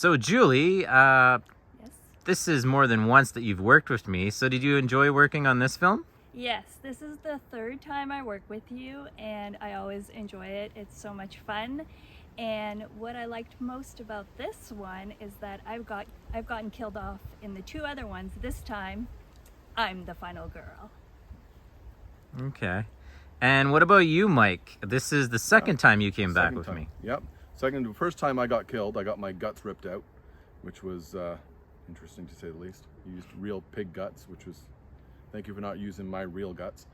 So, Julie, Yes. this is more than once that you've worked with me. So, did you enjoy working on this film? Yes, this is the third time I work with you, and I always enjoy it. It's so much fun. And what I liked most about this one is that I've gotten killed off in the two other ones. This time, I'm the final girl. Okay. And what about you, Mike? This is the second time you came back with me. Yep. The first time I got killed, I got my guts ripped out, which was interesting to say the least. You used real pig guts, which was, thank you for not using my real guts.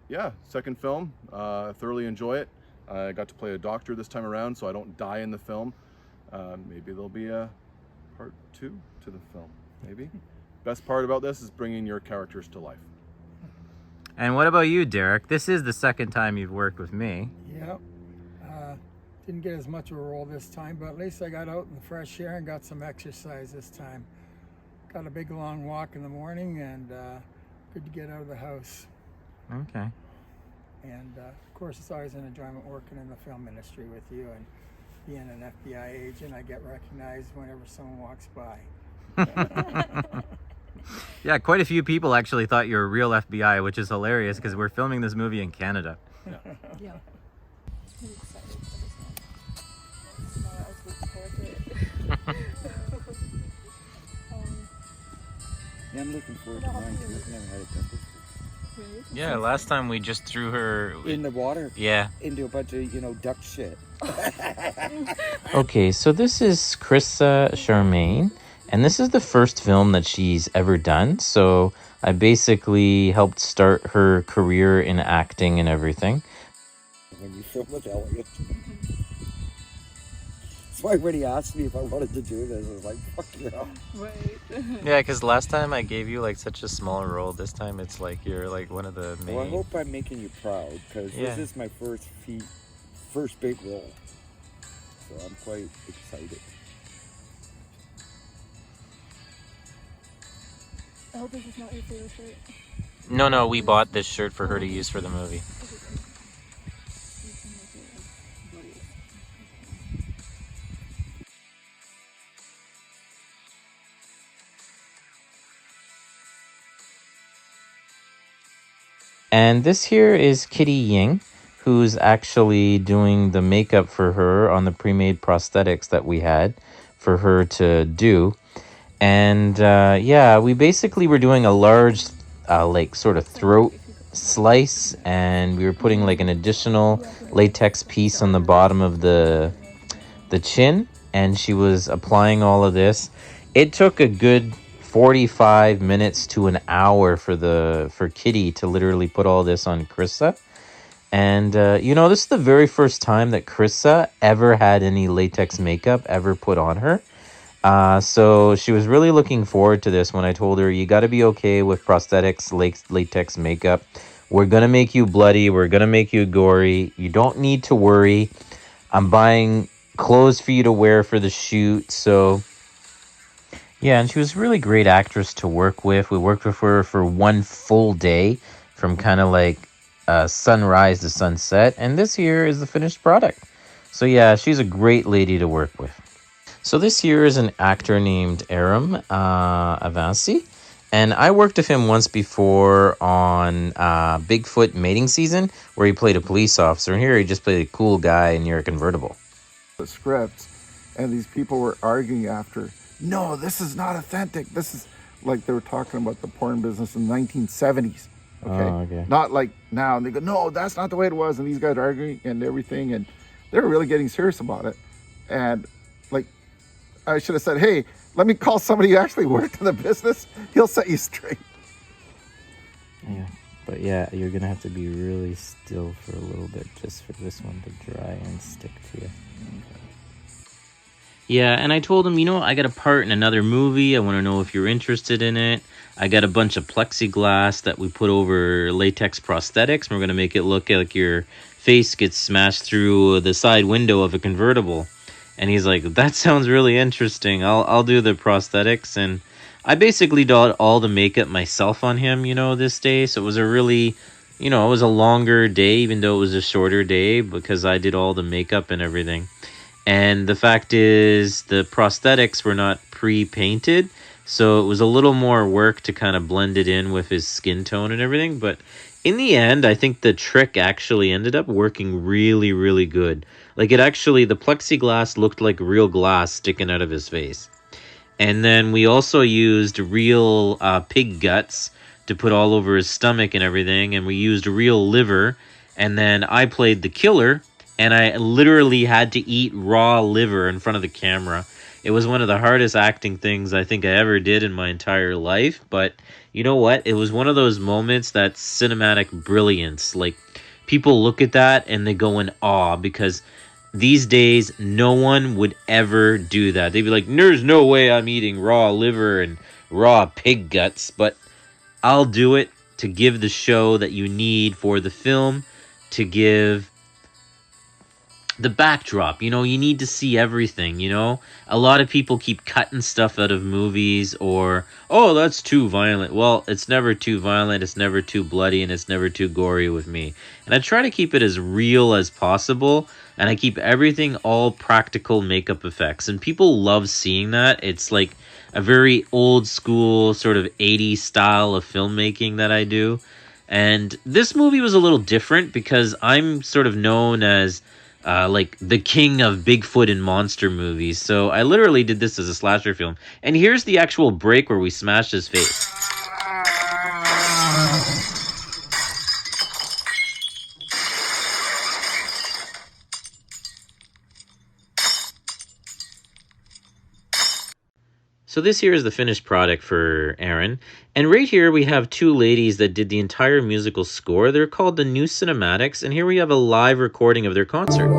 Yeah, second film, thoroughly enjoy it. I got to play a doctor this time around, so I don't die in the film. Maybe there'll be a part 2 to the film, maybe. Best part about this is bringing your characters to life. And what about you, Derek? This is the second time you've worked with me. Yep. Didn't get as much of a role this time, but at least I got out in the fresh air and got some exercise this time. Got a big long walk in the morning, and good to get out of the house. Okay. And of course, it's always an enjoyment working in the film industry with you, and being an FBI agent, I get recognized whenever someone walks by. Yeah, quite a few people actually thought you were a real FBI, which is hilarious because we're filming this movie in Canada. Yeah. Yeah, I'm looking forward to mine too. I've never had it done before. Yeah, last time we just threw her In the water? Yeah. Into a bunch of, duck shit. Okay, so this is Krista Charmaine, and this is the first film that she's ever done. So I basically helped start her career in acting and everything. When you film with Elliot. So when he asked me if I wanted to do this, I was like, fuck yeah. Right. Yeah, because last time I gave you like such a small role. This time it's like you're like one of the main. Well, I hope I'm making you proud, because this is my first big role. So I'm quite excited. I hope this is not your favorite shirt. No, we bought this shirt for her to use for the movie. And this here is Kitty Ying, who's actually doing the makeup for her on the pre-made prosthetics that we had for her to do. And yeah, we basically were doing a large like sort of throat slice, and we were putting like an additional latex piece on the bottom of the chin, and she was applying all of this. It took a good 45 minutes to an hour for Kitty to literally put all this on Krissa. And this is the very first time that Krissa ever had any latex makeup ever put on her. So she was really looking forward to this when I told her, you got to be okay with prosthetics, latex makeup. We're going to make you bloody. We're going to make you gory. You don't need to worry. I'm buying clothes for you to wear for the shoot. So yeah, and she was a really great actress to work with. We worked with her for one full day from kind of like sunrise to sunset. And this here is the finished product. So yeah, she's a great lady to work with. So this here is an actor named Aram Avansi. And I worked with him once before on Bigfoot Mating Season, where he played a police officer. And here he just played a cool guy near a convertible. The script, and these people were arguing after, no, this is not authentic. This is like they were talking about the porn business in the 1970s. Okay? Oh, okay. Not like now. And they go, no, that's not the way it was. And these guys are arguing and everything. And they were really getting serious about it. And like, I should have said, hey, let me call somebody who actually worked in the business. He'll set you straight. Yeah, but yeah, you're going to have to be really still for a little bit just for this one to dry and stick to you. Yeah, and I told him, I got a part in another movie. I want to know if you're interested in it. I got a bunch of plexiglass that we put over latex prosthetics. We're going to make it look like your face gets smashed through the side window of a convertible. And he's like, that sounds really interesting. I'll do the prosthetics. And I basically did all the makeup myself on him, this day. So it was a really, it was a longer day, even though it was a shorter day, because I did all the makeup and everything. And the fact is, the prosthetics were not pre-painted, so it was a little more work to kind of blend it in with his skin tone and everything. But in the end, I think the trick actually ended up working really, really good. Like, it actually, the plexiglass looked like real glass sticking out of his face. And then we also used real pig guts to put all over his stomach and everything. And we used real liver. And then I played the killer. And I literally had to eat raw liver in front of the camera. It was one of the hardest acting things I think I ever did in my entire life. But you know what? It was one of those moments that's cinematic brilliance. Like, people look at that and they go in awe, because these days, no one would ever do that. They'd be like, there's no way I'm eating raw liver and raw pig guts, but I'll do it to give the show that you need for the film, to give the backdrop. You know, you need to see everything, you know? A lot of people keep cutting stuff out of movies, or, oh, that's too violent. Well, it's never too violent, it's never too bloody, and it's never too gory with me. And I try to keep it as real as possible, and I keep everything all practical makeup effects. And people love seeing that. It's like a very old school sort of 80s style of filmmaking that I do. And this movie was a little different because I'm sort of known as like the king of Bigfoot and monster movies. So I literally did this as a slasher film. And here's the actual break where we smashed his face. So this here is the finished product for Aaron. And right here we have two ladies that did the entire musical score. They're called the New Cinematics, and here we have a live recording of their concert.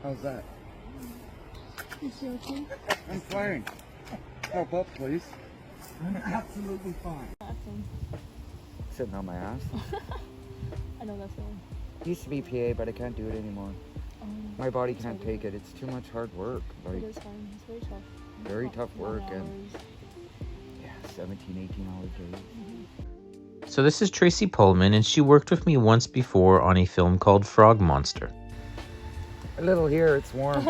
How's that? Is she okay? I'm fine. Help up, please. I'm absolutely fine. Sitting on my ass. I know that feeling. Used to be PA, but I can't do it anymore. My body can't take it. It's too much hard work. Like, It is fine. It's very tough. very tough work, Long and hours. yeah, 17, 18-hour days. So this is Tracy Pullman, and she worked with me once before on a film called Frog Monster. A little here, it's warm.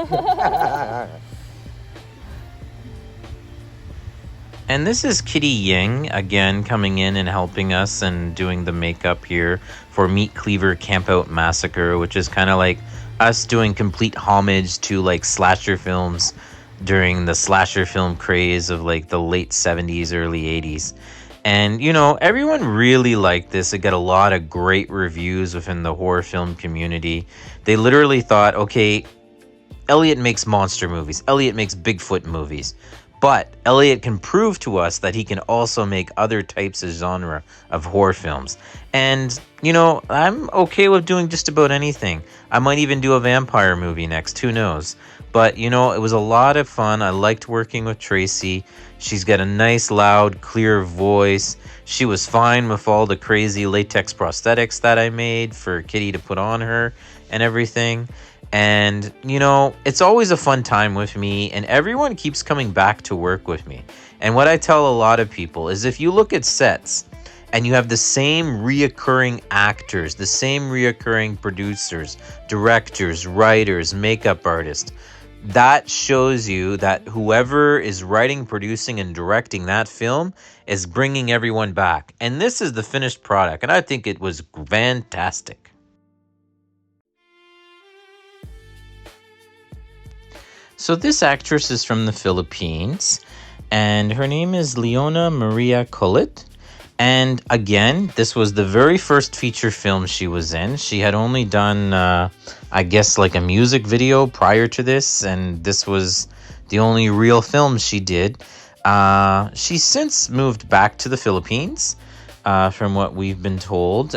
And this is Kitty Ying, again, coming in and helping us and doing the makeup here for Meat Cleaver Campout Massacre, which is kind of like us doing complete homage to like slasher films during the slasher film craze of like the late 70s, early 80s. And, you know, everyone really liked this. It got a lot of great reviews within the horror film community. They literally thought, okay, Elliot makes monster movies. Elliot makes Bigfoot movies. But Elliot can prove to us that he can also make other types of genre of horror films. And, you know, I'm okay with doing just about anything. I might even do a vampire movie next, who knows. But, you know, it was a lot of fun. I liked working with Tracy. She's got a nice, loud, clear voice. She was fine with all the crazy latex prosthetics that I made for Kitty to put on her and everything. And, you know, it's always a fun time with me, and everyone keeps coming back to work with me. And what I tell a lot of people is if you look at sets and you have the same reoccurring actors, the same reoccurring producers, directors, writers, makeup artists, that shows you that whoever is writing, producing, and directing that film is bringing everyone back. And this is the finished product, and I think it was fantastic. So this actress is from the Philippines, and her name is Leona Maria Collet. And again, this was the very first feature film she was in. She had only done, I guess, like a music video prior to this, and this was the only real film she did. She's since moved back to the Philippines. From what we've been told.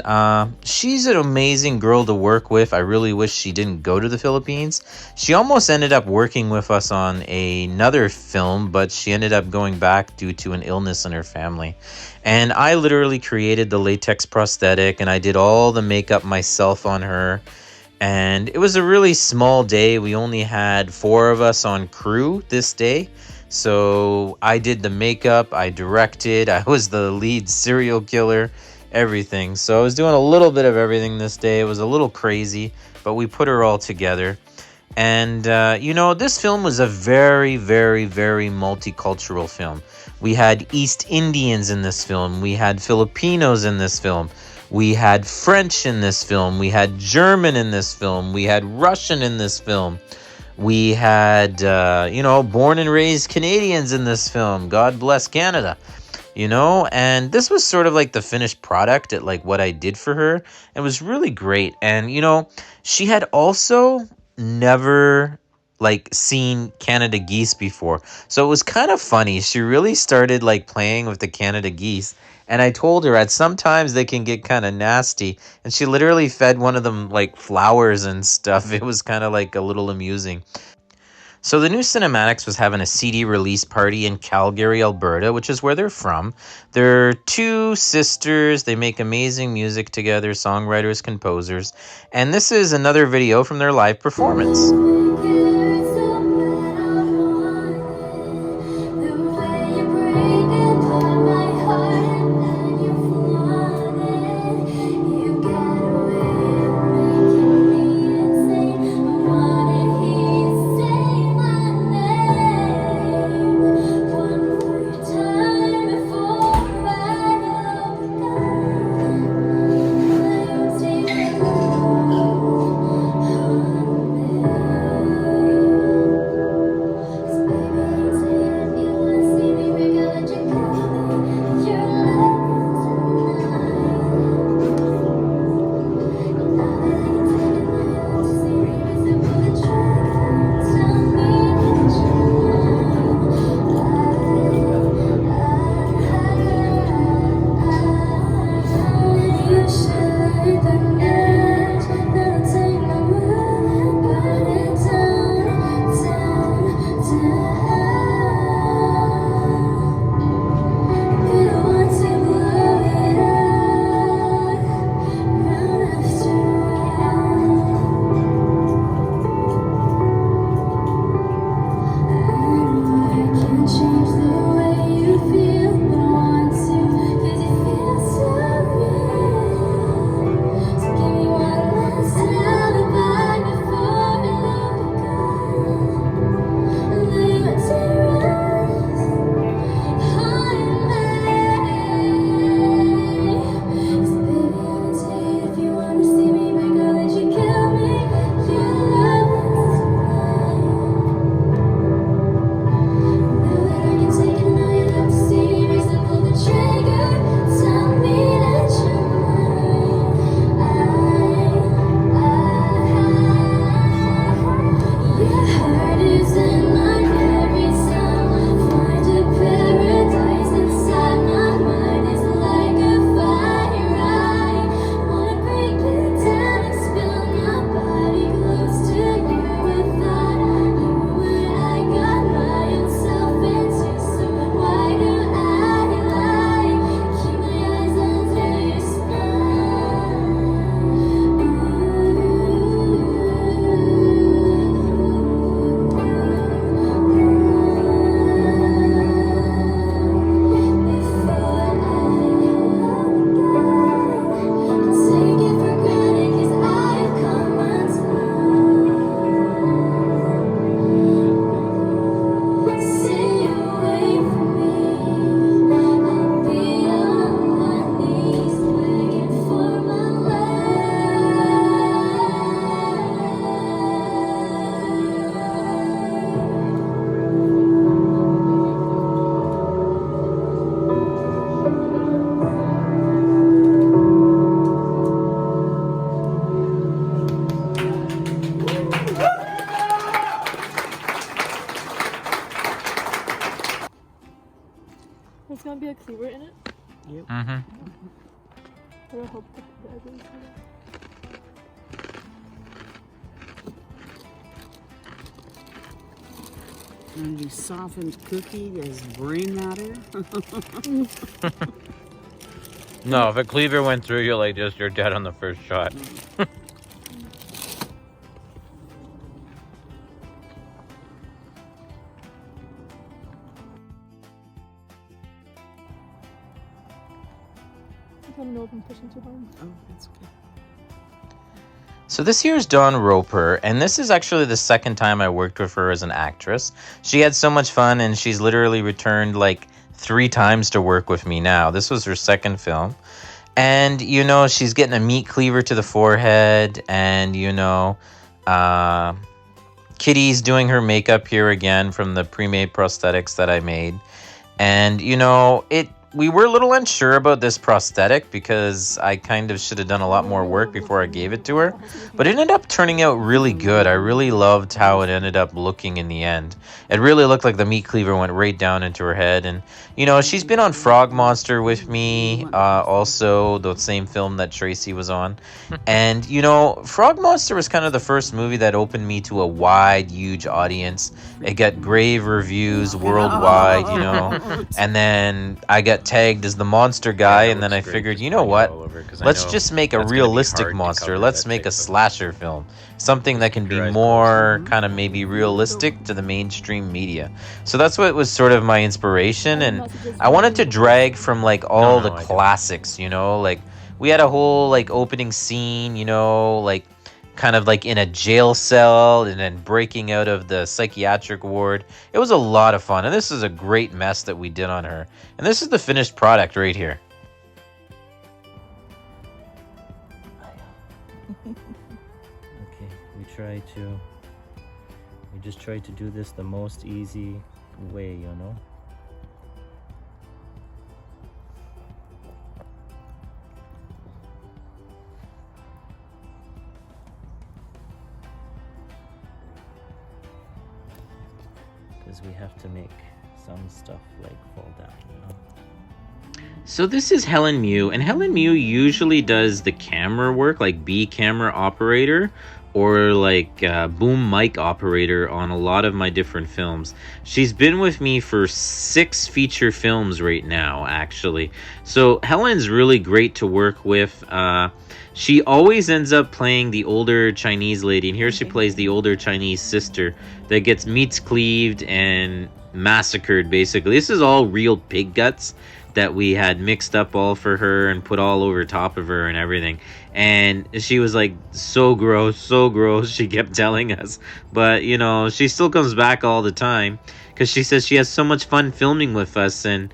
She's an amazing girl to work with. I really wish she didn't go to the Philippines. She almost ended up working with us on another film, but she ended up going back due to an illness in her family. And I literally created the latex prosthetic, and I did all the makeup myself on her. And it was a really small day. We only had 4 of us on crew this day. So I did the makeup, I directed, I was the lead serial killer, everything. So I was doing a little bit of everything this day. It was a little crazy, but we put her all together. And, you know, this film was a very, very, very multicultural film. We had East Indians in this film. We had Filipinos in this film. We had French in this film. We had German in this film. We had Russian in this film. We had, you know, born and raised Canadians in this film. God bless Canada, you know. And this was sort of like the finished product at like what I did for her. It was really great. And, you know, she had also never like seen Canada geese before. So it was kind of funny. She really started like playing with the Canada geese. And I told her at sometimes they can get kind of nasty. And she literally fed one of them like flowers and stuff. It was kind of like a little amusing. So the New Cinematics was having a CD release party in Calgary, Alberta, which is where they're from. They're 2 sisters. They make amazing music together, songwriters, composers. And this is another video from their live performance. a cleaver in it? Mm-hmm. I hope the ugly. And you softened cookie as brain matter. No, if a cleaver went through you like this, you're dead on the first shot. I don't know if I'm pushing too hard. Oh, that's okay. So this here's Dawn Roper, and this is actually the second time I worked with her as an actress. She had so much fun, and she's literally returned like 3 times to work with me now. This was her second film. And, you know, she's getting a meat cleaver to the forehead, and, you know, Kitty's doing her makeup here again from the pre-made prosthetics that I made. And, you know, we were a little unsure about this prosthetic because I kind of should have done a lot more work before I gave it to her. But it ended up turning out really good. I really loved how it ended up looking in the end. It really looked like the meat cleaver went right down into her head. And, you know, she's been on Frog Monster with me, also the same film that Tracy was on. And, you know, Frog Monster was kind of the first movie that opened me to a wide, huge audience. It got grave reviews worldwide, you know. And then I got tagged as the monster guy, and then I figured, you know what? Let's just make a realistic monster. Let's make a slasher film. Something that can be more kind of maybe realistic to the mainstream media. So that's what was sort of my inspiration, and I wanted to drag from like all the classics, you know, like we had a whole like opening scene, you know, like kind of like in a jail cell and then breaking out of the psychiatric ward. It was a lot of fun, and this is a great mess that we did on her. And this is the finished product right here. Okay, we just try to do this the most easy way, you know. Because we have to make some stuff like fall down, you know. So this is Helen Mew, and Helen Mew usually does the camera work, like B camera operator or like boom mic operator on a lot of my different films. She's been with me for 6 feature films right now, actually. So Helen's really great to work with. She always ends up playing the older Chinese lady, and here she plays the older Chinese sister that gets meats cleaved and massacred, basically. This is all real pig guts that we had mixed up all for her and put all over top of her and everything. And she was like, so gross, she kept telling us. But, you know, she still comes back all the time because she says she has so much fun filming with us. And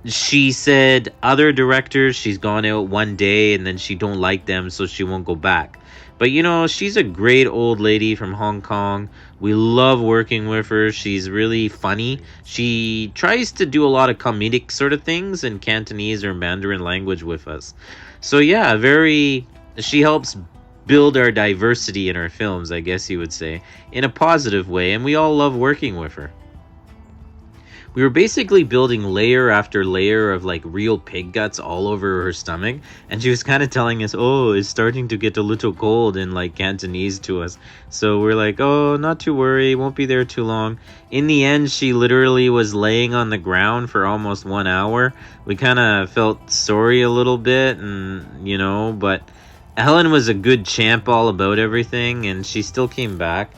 she said other directors, she's gone out one day and then she don't like them, so she won't go back. But, you know, she's a great old lady from Hong Kong. We love working with her. She's really funny. She tries to do a lot of comedic sort of things in Cantonese or Mandarin language with us. So, yeah, she helps build our diversity in our films, I guess you would say, in a positive way. And we all love working with her. We were basically building layer after layer of like real pig guts all over her stomach, and she was kind of telling us, oh, it's starting to get a little cold in like Cantonese to us. So we're like, oh, not to worry, won't be there too long. In the end, she literally was laying on the ground for almost 1 hour. We kind of felt sorry a little bit, and you know, but Helen was a good champ all about everything, and she still came back.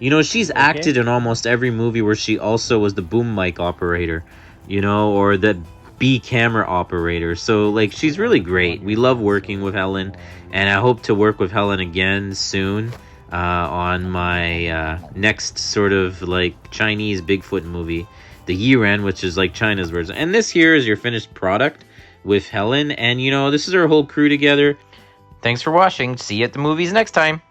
You know, she's acted in almost every movie where she also was the boom mic operator, you know, or the B camera operator. So, like, she's really great. We love working with Helen, and I hope to work with Helen again soon on my next sort of, like, Chinese Bigfoot movie, The Yiren, which is, like, China's version. And this here is your finished product with Helen, and, you know, this is our whole crew together. Thanks for watching. See you at the movies next time.